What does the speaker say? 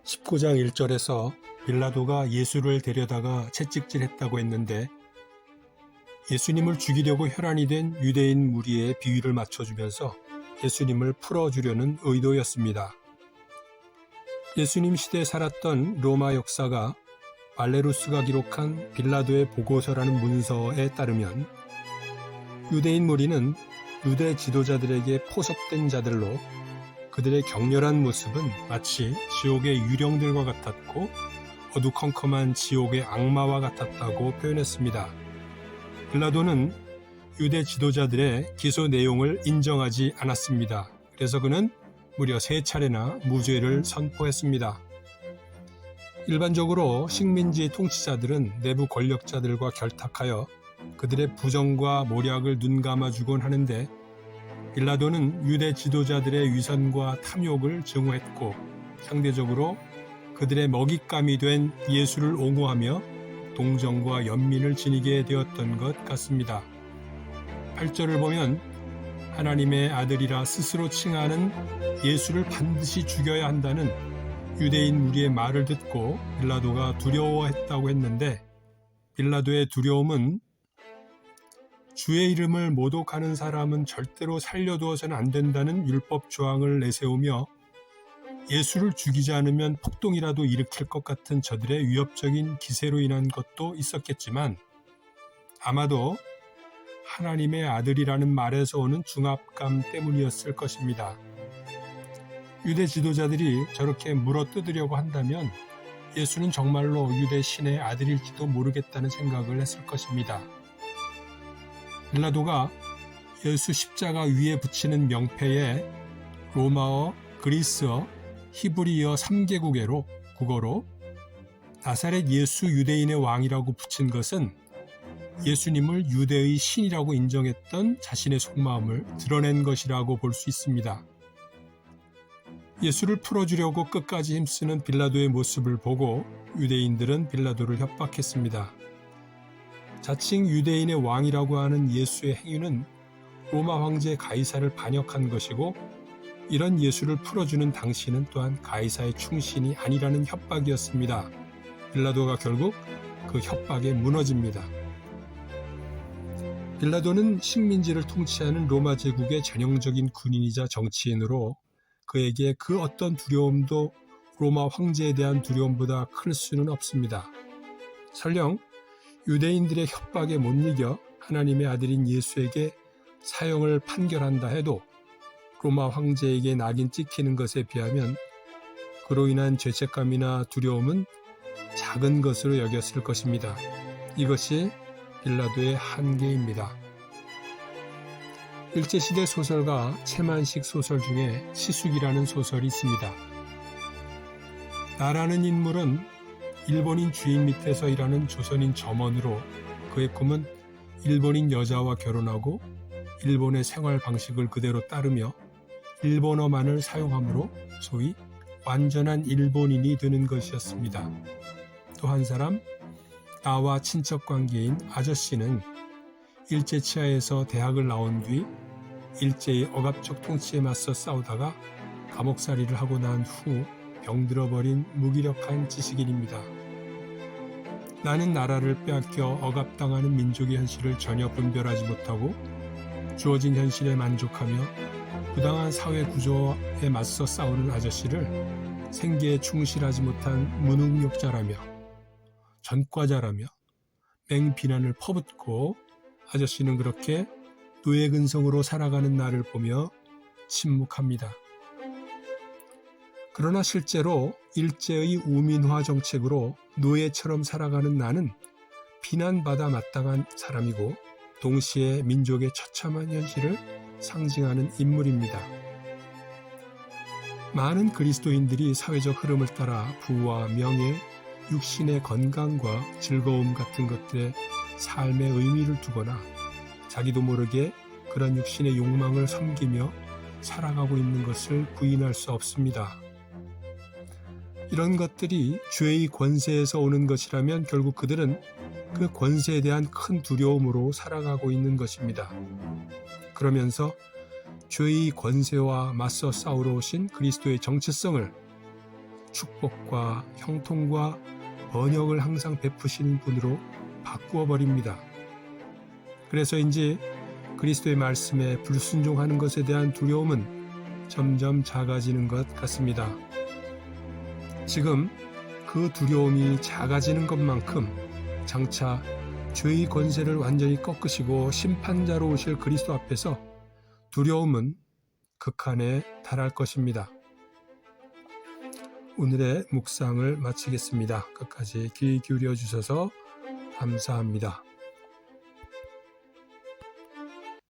(19장 1절에서) 빌라도가 예수를 데려다가 채찍질했다고 했는데 예수님을 죽이려고 혈안이 된 유대인 무리에 비위를 맞춰주면서 예수님을 풀어주려는 의도였습니다. 예수님 시대에 살았던 로마 역사가 발레루스가 기록한 빌라도의 보고서라는 문서에 따르면 유대인 무리는 유대 지도자들에게 포섭된 자들로 그들의 격렬한 모습은 마치 지옥의 유령들과 같았고 어두컴컴한 지옥의 악마와 같았다고 표현했습니다. 빌라도는 유대 지도자들의 기소 내용을 인정하지 않았습니다. 그래서 그는 무려 3차례나 무죄를 선포했습니다. 일반적으로 식민지 통치자들은 내부 권력자들과 결탁하여 그들의 부정과 모략을 눈감아주곤 하는데 빌라도는 유대 지도자들의 위선과 탐욕을 증오했고 상대적으로 그들의 먹잇감이 된 예수를 옹호하며 동정과 연민을 지니게 되었던 것 같습니다. 8절을 보면 하나님의 아들이라 스스로 칭하는 예수를 반드시 죽여야 한다는 유대인 무리의 말을 듣고 빌라도가 두려워했다고 했는데 빌라도의 두려움은 주의 이름을 모독하는 사람은 절대로 살려두어서는 안 된다는 율법 조항을 내세우며 예수를 죽이지 않으면 폭동이라도 일으킬 것 같은 저들의 위협적인 기세로 인한 것도 있었겠지만 아마도 하나님의 아들이라는 말에서 오는 중압감 때문이었을 것입니다. 유대 지도자들이 저렇게 물어뜯으려고 한다면 예수는 정말로 유대 신의 아들일지도 모르겠다는 생각을 했을 것입니다. 빌라도가 예수 십자가 위에 붙이는 명패에 로마어, 그리스어, 히브리어 3개국어로 국어로 나사렛 예수 유대인의 왕이라고 붙인 것은 예수님을 유대의 신이라고 인정했던 자신의 속마음을 드러낸 것이라고 볼 수 있습니다. 예수를 풀어주려고 끝까지 힘쓰는 빌라도의 모습을 보고 유대인들은 빌라도를 협박했습니다. 자칭 유대인의 왕이라고 하는 예수의 행위는 로마 황제 가이사를 반역한 것이고 이런 예수를 풀어주는 당신은 또한 가이사의 충신이 아니라는 협박이었습니다. 빌라도가 결국 그 협박에 무너집니다. 빌라도는 식민지를 통치하는 로마 제국의 전형적인 군인이자 정치인으로 그에게 그 어떤 두려움도 로마 황제에 대한 두려움보다 클 수는 없습니다. 설령 유대인들의 협박에 못 이겨 하나님의 아들인 예수에게 사형을 판결한다 해도 로마 황제에게 낙인 찍히는 것에 비하면 그로 인한 죄책감이나 두려움은 작은 것으로 여겼을 것입니다. 이것이 빌라도의 한계입니다. 일제시대 소설가 채만식 소설 중에 시숙이라는 소설이 있습니다. 나라는 인물은 일본인 주인 밑에서 일하는 조선인 점원으로 그의 꿈은 일본인 여자와 결혼하고 일본의 생활 방식을 그대로 따르며 일본어만을 사용하므로 소위 완전한 일본인이 되는 것이었습니다. 또 한 사람, 나와 친척 관계인 아저씨는 일제 치하에서 대학을 나온 뒤 일제의 억압적 통치에 맞서 싸우다가 감옥살이를 하고 난 후 병들어버린 무기력한 지식인입니다. 나는 나라를 빼앗겨 억압당하는 민족의 현실을 전혀 분별하지 못하고 주어진 현실에 만족하며 부당한 사회 구조에 맞서 싸우는 아저씨를 생계에 충실하지 못한 무능력자라며 전과자라며 맹비난을 퍼붓고 아저씨는 그렇게 노예근성으로 살아가는 나를 보며 침묵합니다. 그러나 실제로 일제의 우민화 정책으로 노예처럼 살아가는 나는 비난받아 마땅한 사람이고 동시에 민족의 처참한 현실을 상징하는 인물입니다. 많은 그리스도인들이 사회적 흐름을 따라 부와 명예, 육신의 건강과 즐거움 같은 것들에 삶의 의미를 두거나 자기도 모르게 그런 육신의 욕망을 섬기며 살아가고 있는 것을 부인할 수 없습니다. 이런 것들이 죄의 권세에서 오는 것이라면 결국 그들은 그 권세에 대한 큰 두려움으로 살아가고 있는 것입니다. 그러면서 죄의 권세와 맞서 싸우러 오신 그리스도의 정체성을 축복과 형통과 번영을 항상 베푸시는 분으로 바꾸어 버립니다. 그래서인지 그리스도의 말씀에 불순종하는 것에 대한 두려움은 점점 작아지는 것 같습니다. 지금 그 두려움이 작아지는 것만큼 장차 죄의 권세를 완전히 꺾으시고 심판자로 오실 그리스도 앞에서 두려움은 극한에 달할 것입니다. 오늘의 묵상을 마치겠습니다. 끝까지 귀 기울여 주셔서 감사합니다.